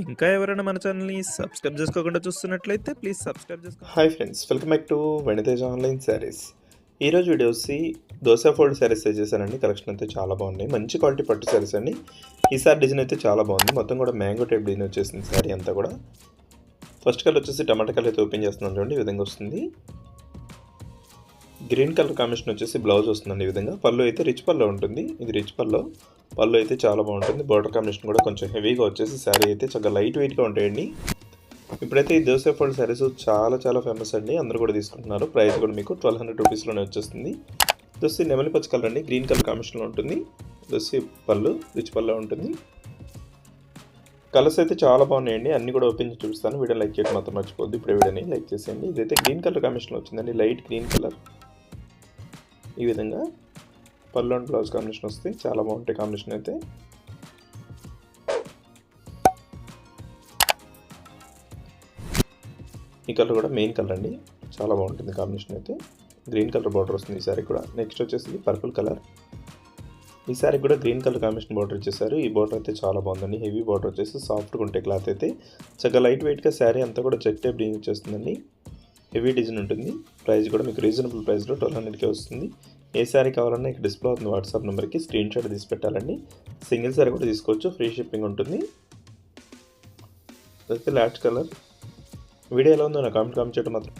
ఇంకా ఎవరైనా మన ఛానల్‌ని సబ్స్క్రైబ్ చేసుకోకుండా చూస్తున్నట్లయితే ప్లీజ్ సబ్స్క్రైబ్ చేసుకోండి. Hi friends, welcome back to వెనితేజ్ online saris. ఈరోజు వీడియో వచ్చి దోసా ఫోల్డ్ శారీస్ చేశానండి. కలెక్షన్ అయితే చాలా బాగున్నాయి, మంచి క్వాలిటీ పట్టు శారీస్ అండి. ఈసారి డిజైన్ అయితే చాలా బాగుంది, మొత్తం కూడా మ్యాంగో టైప్ డిజైన్ వచ్చేసింది శారీ అంతా కూడా. ఫస్ట్ కలర్ వచ్చేసి టమాటా కలర్ అయితే ఓపెన్ చేస్తున్నాను చూడండి, ఈ విధంగా వస్తుంది. గ్రీన్ కలర్ కాంబినేషన్ వచ్చేసి బ్లౌజ్ వస్తుందండి ఈ విధంగా. పళ్ళు అయితే రిచ్ పళ్ళు ఉంటుంది, ఇది రిచ్ పళ్ళు అయితే చాలా బాగుంటుంది. బార్డర్ కాంబినేషన్ కూడా కొంచెం హెవీగా వచ్చేసి శారీ అయితే చాలా లైట్ వెయిట్గా ఉంటాయండి. ఇప్పుడైతే ఈ దోసా ఫోల్డ్ శారీస్ చాలా ఫేమస్ అండి, అందరూ కూడా తీసుకుంటున్నారు. ప్రైస్ కూడా మీకు 1200 రూపీస్లోనే వచ్చేస్తుంది. దోసి నెమలి పచ్చ కలర్ అండి, గ్రీన్ కలర్ కాంబినేషన్లో ఉంటుంది. దోసి పళ్ళు రిచ్ పళ్ళు ఉంటుంది. కలర్స్ అయితే చాలా బాగున్నాయండి, అన్ని కూడా ఓపెన్ చేసి చూపిస్తాను. వీడియో లైక్ చేయడం మాత్రం మర్చిపోద్దు, ఇప్పుడు వీడియోని లైక్ చేసేయండి. ఇదైతే గ్రీన్ కలర్ కాంబినేషన్లో వచ్చిందండి, లైట్ గ్రీన్ కలర్. ఈ విధంగా పళ్ళు అండ్ బ్లౌజ్ కాంబినేషన్ వస్తే చాలా బాగుంటాయి కాంబినేషన్ అయితే. ఈ కలర్ కూడా మెయిన్ కలర్ అండి, చాలా బాగుంటుంది కాంబినేషన్ అయితే. గ్రీన్ కలర్ బార్డర్ వస్తుంది ఈ సారీ కూడా. నెక్స్ట్ వచ్చేసి పర్పుల్ కలర్. ఈ సారీ కూడా గ్రీన్ కలర్ కాంబినేషన్ బార్డర్ ఇచ్చేసారు. ఈ బార్డర్ అయితే చాలా బాగుందండి, హెవీ బార్డర్ వచ్చేసి సాఫ్ట్గా ఉంటే క్లాత్ అయితే చక్కగా లైట్ వెయిట్గా శారీ అంతా కూడా చెక్ టైప్ డిజైన్ వచ్చేస్తుందండి. హెవీ డిజైన్ ఉంటుంది. ప్రైస్ కూడా మీకు రీజనబుల్ ప్రైస్లో 1200కే వస్తుంది. ఏ శారీ కావాలన్నా ఇక్కడ డిస్ప్లే అవుతుంది వాట్సాప్ నెంబర్కి స్క్రీన్ షాట్ తీసి పెట్టాలండి. సింగిల్ శారీ కూడా తీసుకోవచ్చు, ఫ్రీ షిప్పింగ్ ఉంటుంది. అయితే లాస్ట్ కలర్. వీడియో ఎలా ఉందో నా కామెంట్ చేయడం మాత్రం